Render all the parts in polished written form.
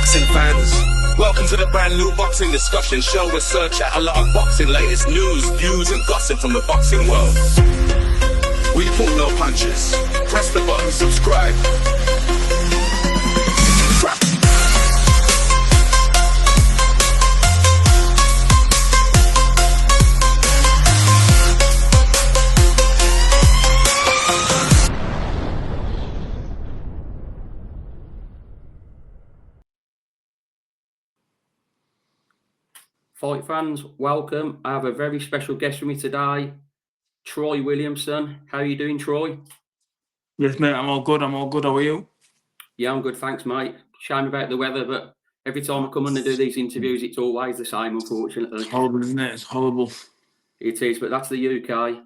boxing fans. Welcome to the brand new boxing discussion show. We search out a lot of boxing, latest news, views and gossip from the boxing world. We pull no punches. Press the button, subscribe. Fight fans, welcome. I have a very special guest with me today, Troy Williamson. How are you doing, Troy? Yes, mate, I'm all good. How are you? Yeah, I'm good, thanks, mate. Shame about the weather, but every time I come on and do these interviews, it's always the same, unfortunately. It's horrible, isn't it? It's horrible. It is, but that's the UK.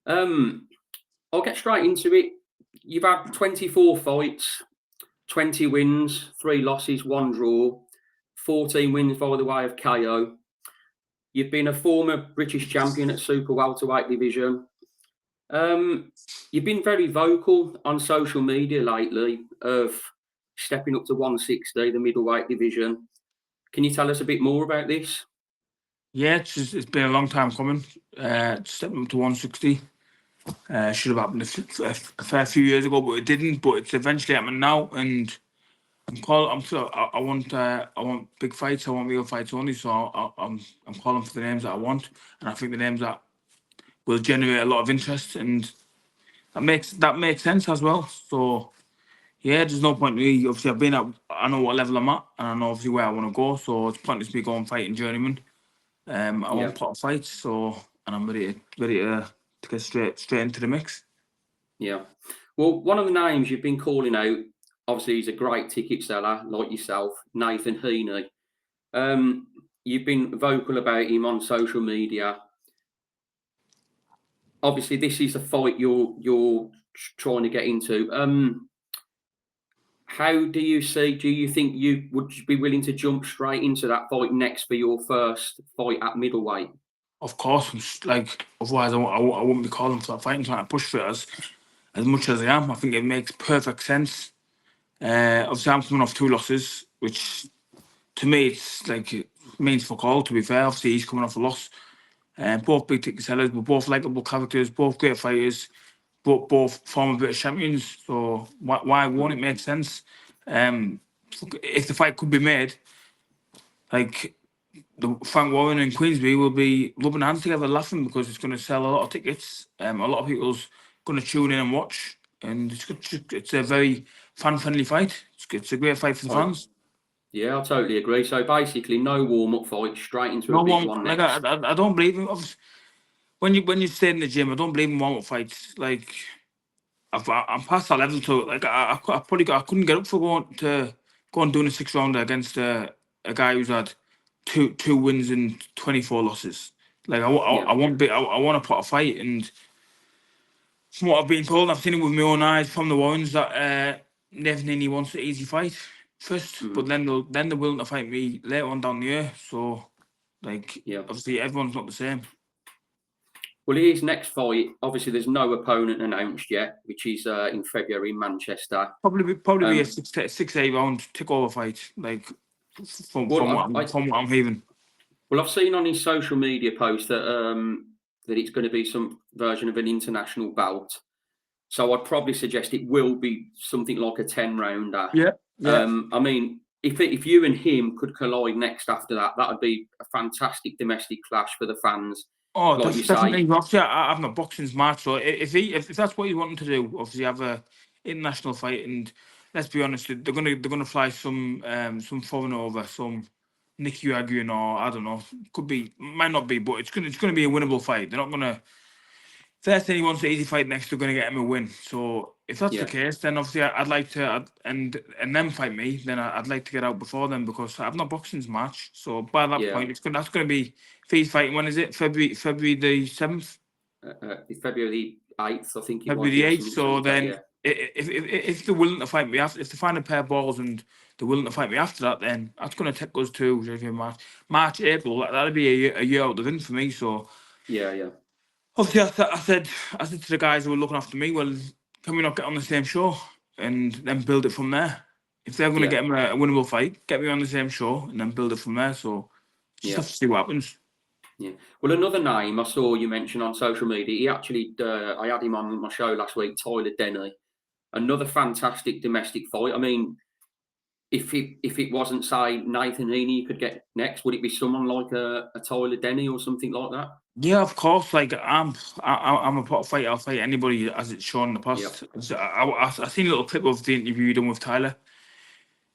I'll get straight into it. You've had 24 fights, 20 wins, 3 losses, 1 draw, 14 wins by the way of KO. You've been a former British champion at super welterweight division. You've been very vocal on social media lately of stepping up to 160, the middleweight division. Can you tell us a bit more about this? Yeah, it's been a long time coming. Stepping up to 160 should have happened a fair few years ago, but it didn't. But it's eventually happening now, and I want big fights. I want real fights only. So I'm calling for the names that I want, and I think the names that will generate a lot of interest, and that makes sense as well. So yeah, there's no point really. Obviously, I know what level I'm at, and I know obviously where I want to go. So it's pointless me going fighting journeyman. I want pot fights, so and I'm ready to get straight into the mix. Yeah. Well, one of the names you've been calling out, obviously he's a great ticket seller like yourself, Nathan Heaney. You've been vocal about him on social media. Obviously, this is a fight you're trying to get into. How do you think you would be willing to jump straight into that fight next for your first fight at middleweight? Of course, otherwise I wouldn't be calling for that fight and trying to push for it as much as I am. I think it makes perfect sense. Obviously, I'm coming off 2 losses, which to me it means fuck all. To be fair, obviously he's coming off a loss. Both big ticket sellers, but both likable characters, both great fighters, but both former British champions. So why won't it make sense? If the fight could be made, the Frank Warren and Queensbury will be rubbing hands together, laughing because it's going to sell a lot of tickets. A lot of people's going to tune in and watch, and it's a very fan-friendly fight. It's a great fight for the fans. Yeah, I totally agree. So basically, no warm-up fight, straight into a big one next. I don't believe in when you stay in the gym. I don't believe in warm-up fights. I'm past that level to I couldn't get up for going doing a 6-rounder against a guy who's had two wins and 24 losses. I want to put a fight, and from what I've been told, I've seen it with my own eyes from the Warrens that Nathan Heaney wants an easy fight first, but then they're willing to fight me later on down the year. So obviously everyone's not the same. Well, his next fight, obviously, there's no opponent announced yet, which is in February in Manchester. Probably be a 6-8 round takeover fight, from what I'm hearing. Well, I've seen on his social media post that it's going to be some version of an international bout. So I'd probably suggest it will be something like a 10-rounder. Yeah. I mean, if you and him could collide next after that, that would be a fantastic domestic clash for the fans. Oh, like definitely. Obviously, I have no boxing match. So if that's what he's wanting to do, obviously have a international fight, and let's be honest, they're gonna fly some foreigner over, some Nicky Aguirre, or I don't know, might not be, but it's gonna be a winnable fight. They're not gonna. First thing he wants an easy fight next, they're gonna get him a win. So if that's the case, then obviously I'd like to and them fight me. Then I'd like to get out before them because I have no boxing match. So by that point, that's gonna be. If he's fighting, when is it? February the 7th? February the 8th, I think. February the 8th. So then, if they're willing to fight me after, if they find a pair of balls and they're willing to fight me after that, then that's going to take us to March, April. That'll be a year out of in for me. So yeah. Obviously, I said to the guys who were looking after me, well, can we not get on the same show and then build it from there? If they're going to Yeah. get him a winnable fight, get me on the same show and then build it from there. So just have to see what happens. Yeah. Well, another name I saw you mention on social media, he actually, I had him on my show last week, Tyler Denny. Another fantastic domestic fight. I mean, if it wasn't, say, Nathan Heaney you could get next, would it be someone like a Tyler Denny or something like that? Yeah, of course. Like I'm a pot fighter. I'll fight anybody as it's shown in the Yeah. past. So I seen a little clip of the interview you done with Tyler,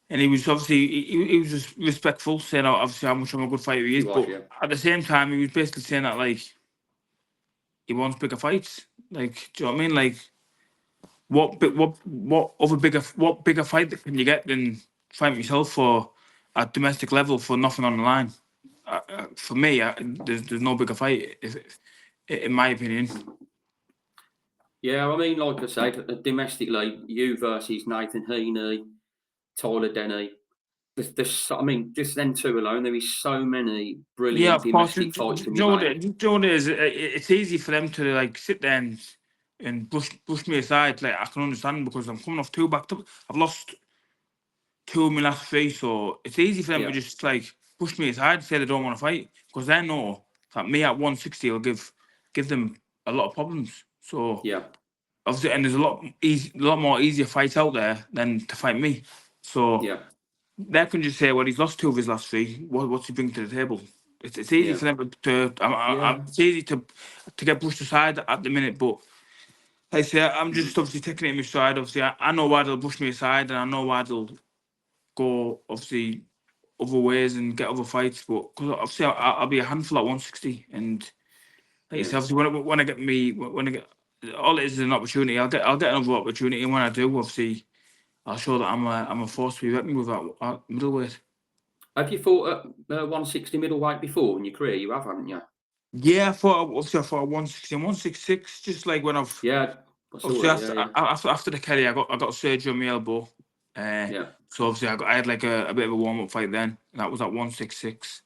and he was obviously he was just respectful, saying obviously how much of a good fighter he is. He was, But yeah. at the same time, he was basically saying that like he wants bigger fights. Like, do you know what I mean? Like, what bigger fight can you get than fighting yourself for at domestic level for nothing on the line? For me, there's no bigger fight, in my opinion. Yeah, I mean, like I said, domestically, you versus Nathan Heaney, Tyler Denny. I mean, just them two alone, there is so many Yeah, brilliant of course. domestic fights to Do be you know what made. it, do you know what it is? It's easy for them to like sit there and push me aside. Like I can understand because I'm coming off two back to. I've lost two of my last three, so it's easy for them to Yeah, just like push me aside, say they don't want to fight because they know that me at 160 will give them a lot of problems. So yeah, obviously, and there's a lot more easier fights out there than to fight me. So yeah, they can just say, well, he's lost two of his last three. What's he bring to the table? It's easy yeah, for them yeah, it's easy to get pushed aside at the minute, but like I say, I'm just obviously taking it in my stride. Obviously, I know why they'll push me aside, and I know why they'll go obviously other ways and get other fights. But because obviously I'll be a handful at 160, and like you yeah, say, obviously when I get all it is an opportunity. I'll get another opportunity, and when I do, obviously I'll show that I'm a force to be reckoned with at middleweight. Have you fought at 160 middleweight before in your career? You have, haven't you? Yeah, I fought 160 and 166, just like when I've Yeah, I saw obviously that. Yeah, yeah, after the Kelly, I got surgery on my elbow. yeah, So obviously I had like a bit of a warm up fight then, and that was at 166.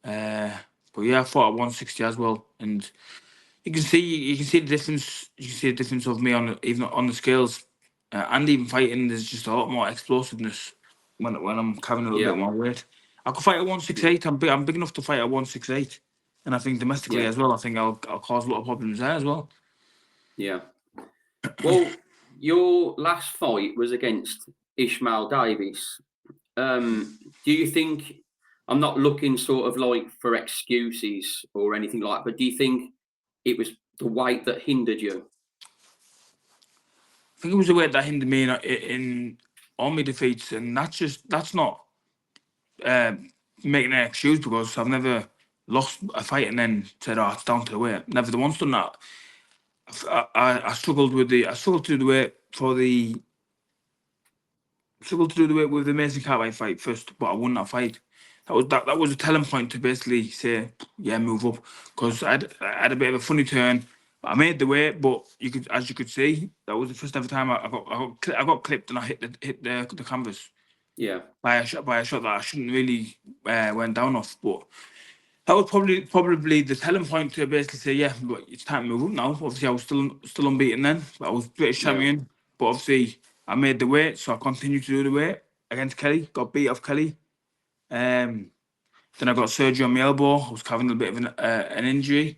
Uh, but yeah, I fought at 160 as well, and you can see the difference. You can see the difference of me even on the scales, and even fighting. There's just a lot more explosiveness when I'm carrying a little bit yeah, more weight. I could fight at 168. I'm big enough to fight at 168, and I think domestically yeah, as well. I think I'll cause a lot of problems there as well. yeah. Well, your last fight was against Ishmael Davis. Do you think? I'm not looking sort of like for excuses or anything like that, but do you think it was the weight that hindered you? I think it was the weight that hindered me in all my defeats, and that's not uh, making an excuse because I've never lost a fight and then said, "Oh, it's down to the weight." Never the once done that. I struggled to do the weight for the struggled to do the weight with the Mason Cartwright fight first, but I won that fight. That was a telling point to basically say, yeah, move up because I had a bit of a funny turn. I made the weight, but as you could see, that was the first ever time I got clipped and I hit the canvas Yeah, by a shot that I shouldn't really went down off. But that was probably the telling point to basically say, yeah, but it's time to move up now. Obviously, I was still unbeaten then. I was British yeah, champion, but obviously I made the weight, so I continued to do the weight against Kelly. Got beat off Kelly. Then I got surgery on my elbow. I was having a bit of an injury.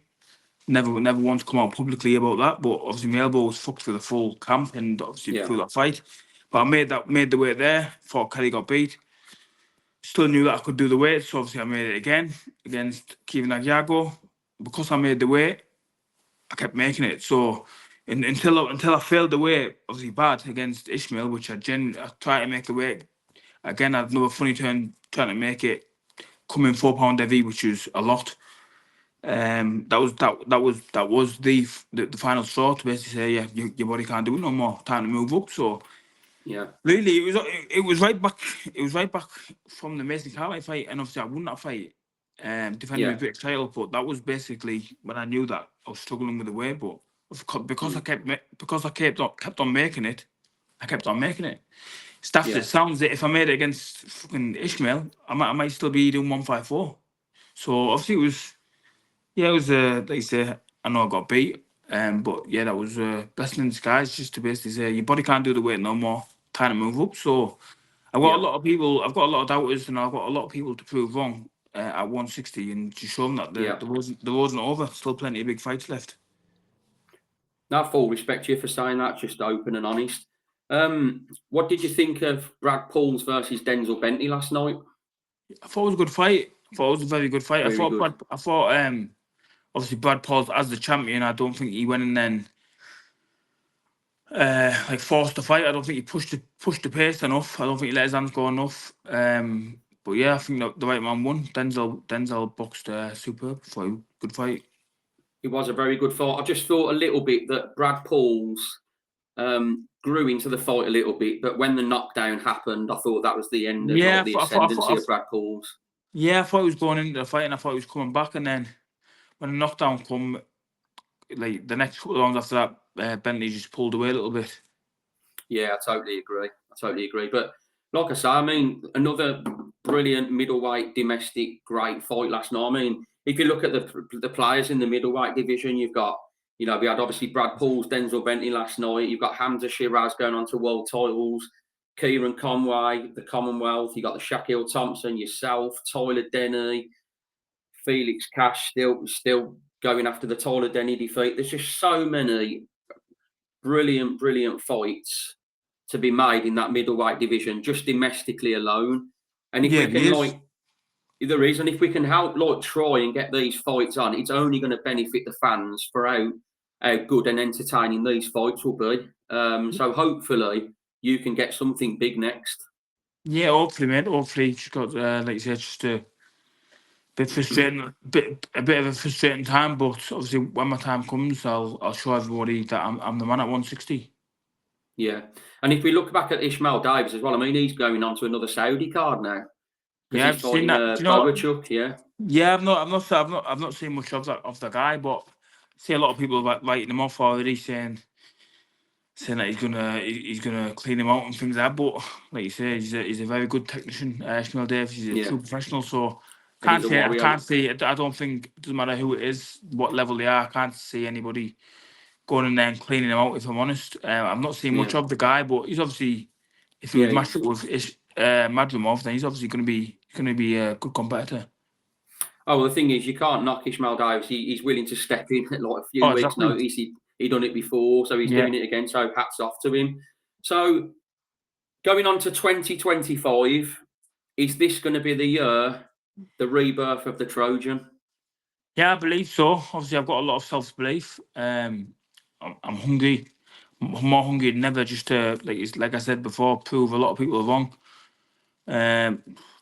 Never want to come out publicly about that, but obviously my elbow was fucked for the full camp and obviously yeah, through that fight. But I made the weight there. Thought Kelly got beat. Still knew that I could do the weight, so obviously I made it again against Kevin Agiago. Because I made the weight, I kept making it. So until I failed the weight, obviously bad against Ishmael, which I tried to make the weight. Again, I had another funny turn trying to make it coming £4 heavy, which was a lot. That was the final straw to basically say, yeah, your body can't do it no more. Time to move up. So yeah, really, it was right back. It was right back from the Mason Cartwright fight, and obviously I won that fight, defending my yeah, British title. But that was basically when I knew that I was struggling with the weight. But because I kept on making it, I kept on making it. Staffed yeah, it sounds that if I made it against fucking Ishmael, I might still be doing 154. So obviously it was like you say, I know I got beat, but yeah, that was blessing in disguise just to basically say your body can't do the weight no more, time to move up. So I've got Yeah. a lot of people. I've got a lot of doubters, and I've got a lot of people to prove wrong at 160, and to show them that Yeah. the wasn't over. Still plenty of big fights left. No, full respect to you for saying that, just open and honest. What did you think of Brad Pauls versus Denzel Bentley last night? I thought it was a good fight. I thought it was a very good fight. Very good. I thought obviously Brad Paul as the champion. I don't think he went in then like forced the fight. I don't think he pushed the pace enough. I don't think he let his hands go enough. But yeah, I think the right man won. Denzel boxed superb fight. Good fight. It was a very good fight. I just thought a little bit that Brad Pauls grew into the fight a little bit, but when the knockdown happened, I thought that was the end of the ascendancy of Brad Pauls. Yeah, I thought he was going into the fight, and I thought he was coming back, and then when the knockdown come, like the next couple of rounds after that, Bentley just pulled away a little bit. Yeah, I totally agree. But like I say, I mean, another brilliant middleweight domestic great fight last night. I mean, if you look at the players in the middleweight division, you've got, we had obviously Brad Pauls, Denzel Bentley last night. You've got Hamza Shiraz going on to world titles, Kieran Conway, the Commonwealth. You've got the Shaquille Thompson, yourself, Tyler Denny, Felix Cash still going after the Tyler Denny defeat. There's just so many brilliant fights to be made in that middleweight division, just domestically alone. And if we can, there is, and if we can help try and get these fights on, it's only going to benefit the fans for how good and entertaining these fights will be. So hopefully you can get something big next. Yeah, hopefully, mate. Hopefully, just got like you said, just a bit frustrating, a bit of a frustrating time. But obviously, when my time comes, I'll show everybody that I'm the man at 160. Yeah, and if we look back at Ishmael Davis as well, I mean, he's going on to another Saudi card now. Yeah, I've seen that. Yeah, I've not seen much of the guy, but I see a lot of people writing him off already, saying that he's gonna clean him out and things like that. But like you say, he's a very good technician. Ishmael Davis, he's a true professional. So I can't see. I don't think it doesn't matter who it is, what level they are. I can't see anybody going in there and cleaning him out. If I'm honest, I'm not seeing much of the guy, but he's obviously, if he was matched up with Madrimov, then he's obviously going to be a good competitor. Oh, well, the thing is, you can't knock Ishmael Davis. He's willing to step in at like a few weeks' notice. He done it before, so he's doing it again. So hats off to him. So going on to 2025, is this going to be the year, the rebirth of the Trojan? Yeah, I believe so. Obviously, I've got a lot of self-belief. I'm hungry. I'm more hungry than ever, just to, like I said before, prove a lot of people wrong. There's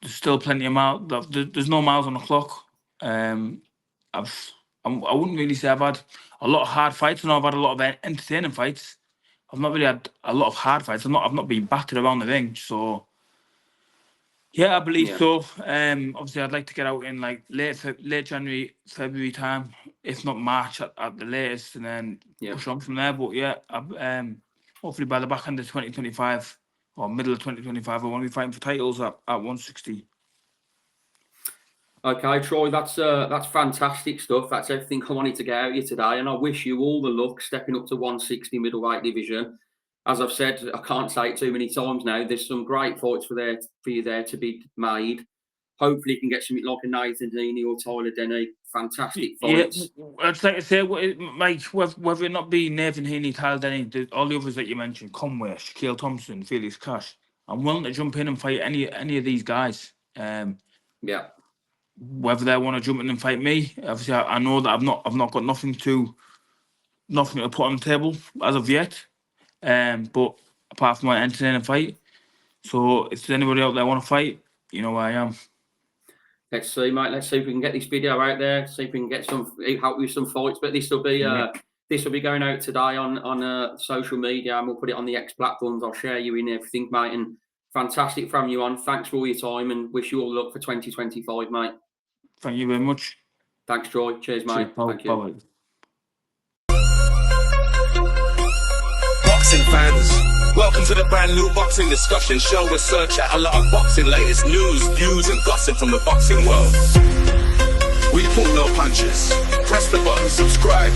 still plenty of miles. There's no miles on the clock. I wouldn't really say I've had a lot of hard fights, and I've had a lot of entertaining fights. I've not really had a lot of hard fights. I've not been battered around the ring. So yeah, I believe so. Obviously, I'd like to get out in like late January, February time, if not March at the latest, and then push on from there. But yeah, hopefully by the back end of 2025 or middle of 2025, I want to be fighting for titles at 160. Okay, Troy, that's fantastic stuff. That's everything I wanted to get out of you today, and I wish you all the luck stepping up to 160 middleweight division. As I've said, I can't say it too many times now. There's some great fights for you there to be made. Hopefully, you can get something like a Nathan Heaney or Tyler Denny. Fantastic fights. Yeah, I'd like to say, Mike, whether it not be Nathan Heaney, Tyler Denny, all the others that you mentioned, Conway, Shaquille Thompson, Felix Cash, I'm willing to jump in and fight any of these guys. Whether they want to jump in and fight me, obviously, I know that I've not got nothing to put on the table as of yet. But apart from my entertaining fight, so if there's anybody out there want to fight, you know where I am. Let's see, mate. Let's see if we can get this video out there. See if we can get help with some fights. But this will be going out today on social media, and we'll put it on the X platforms. I'll share you in everything, mate. And fantastic from you on. Thanks for all your time, and wish you all luck for 2025, mate. Thank you very much. Thanks, Troy. Cheers, mate. Thank you. Bye. Boxing fans, welcome to the brand new boxing discussion show. We search out a lot of boxing, latest news, views, and gossip from the boxing world. We pull no punches. Press the button, subscribe.